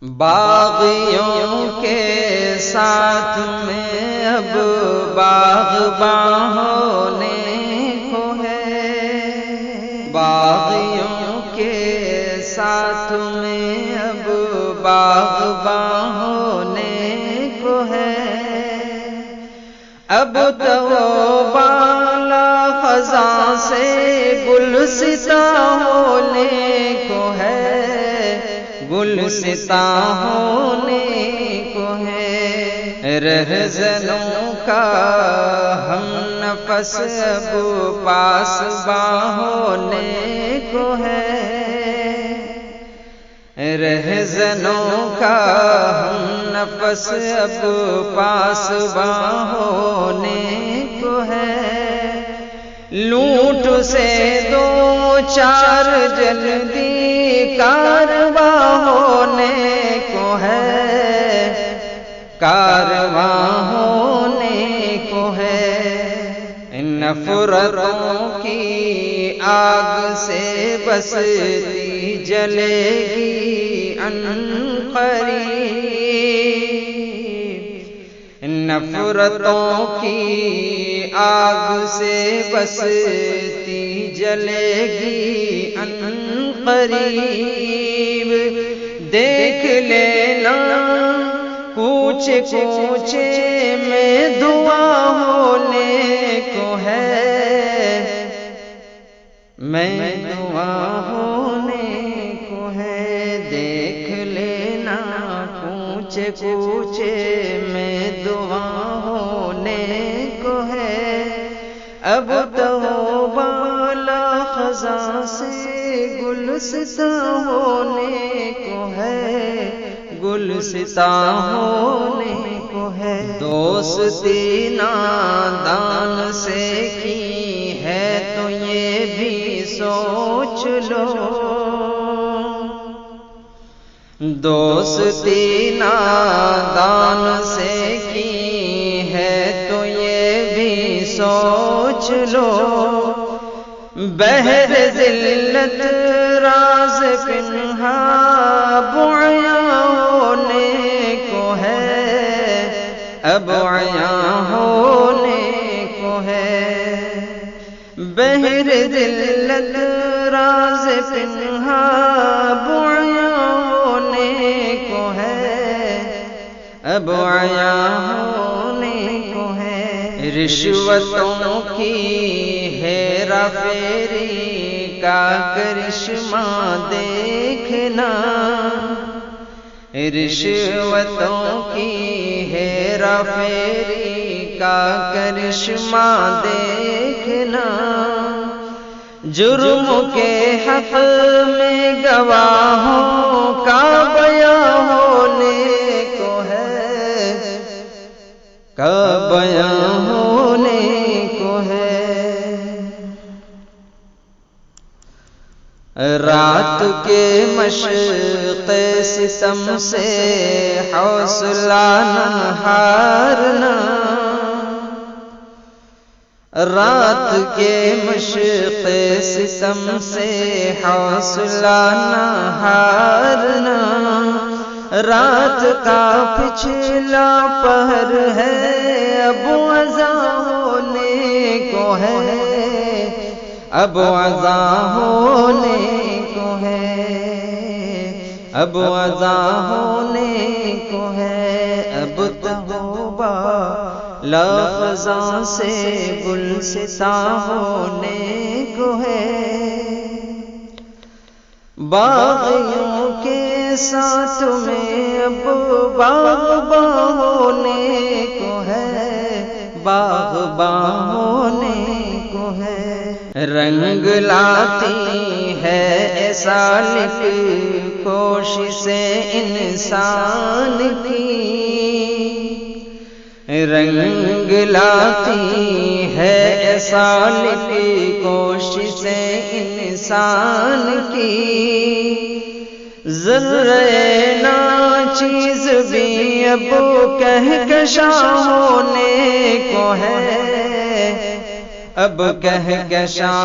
باغیوں کے ساتھ میں اب باغباں ہونے کو ہے، باغیوں کے ساتھ میں اب باغباں ہونے کو ہے۔ اب تو بالا خزاں سے گلستاں ہونے کو ہے، گلستاں ہونے کو ہے۔ رہزنوں کا ہم نفس اب پاسباں ہونے کو ہے، رہزنوں کا ہم نفس اب پاسباں ہونے کو ہے۔ لوٹ سے دو چار جلدی کارواں ہونے کو ہے، کارواں ہونے کو ہے۔ نفرتوں کی آگ سے بستی جلے گی عنقریب، نفرتوں کی آگ سے بستی جلے گی عنقریب۔ دیکھ لینا کوچ کوچے میں دعا ہونے کو ہے، میں دعا ہونے کو ہے۔ دیکھ لینا کوچ کوچے میں دعا ہونے کو ہے۔ اب تو بالا خزاں سے گلستاں ہونے کو ہے، گلستاں ہونے کو ہے۔ دوستی نادان سے کی ہے تو یہ بھی سوچ لو، دوستی نادان سے کی ہے تو یہ بھی سوچ لو۔ بہر ذلت راز پنہا عیاں ہونے کو ہے، اب عیاں ہونے کو ہے۔ بہر ذلت راز پنہا عیاں ہونے کو ہے، اب عیاں ہونے کو ہے۔ رشوتوں کی ہیرا پھیری کا کرشمہ دیکھنا، رشوتوں کی ہیرا پھیری کا کرشمہ دیکھنا۔ جرم کے حق میں گواہوں کا بیاں ہونے کو ہے، کا بیاں ہونے کو ہے۔ رات کے مشق ستم سے حوصلہ نہ ہارنا، رات کے مشق ستم سے حوصلہ نہ ہارنا۔ رات کا پچھلا پہر ہے، اب عزاں ہونے کو ہے، اب عزاں ہونے کو ہے، اب عزاں ہونے کو ہے۔ اب توبہ لفظاں سے گلستاں ہونے کو ہے۔ باغیوں کے ساتھ میں اب باغباں ہونے کو ہے، باغباں ہونے کو ہے۔ رنگ لاتی ہے ایسا لکھ کوششیں انسان کی، رنگ لاتی ہے ایسا لکھ کوششیں انسان کی۔ ذرے ناچیز بھی اب کہکشاں ہونے کو ہے، اب کہکشاں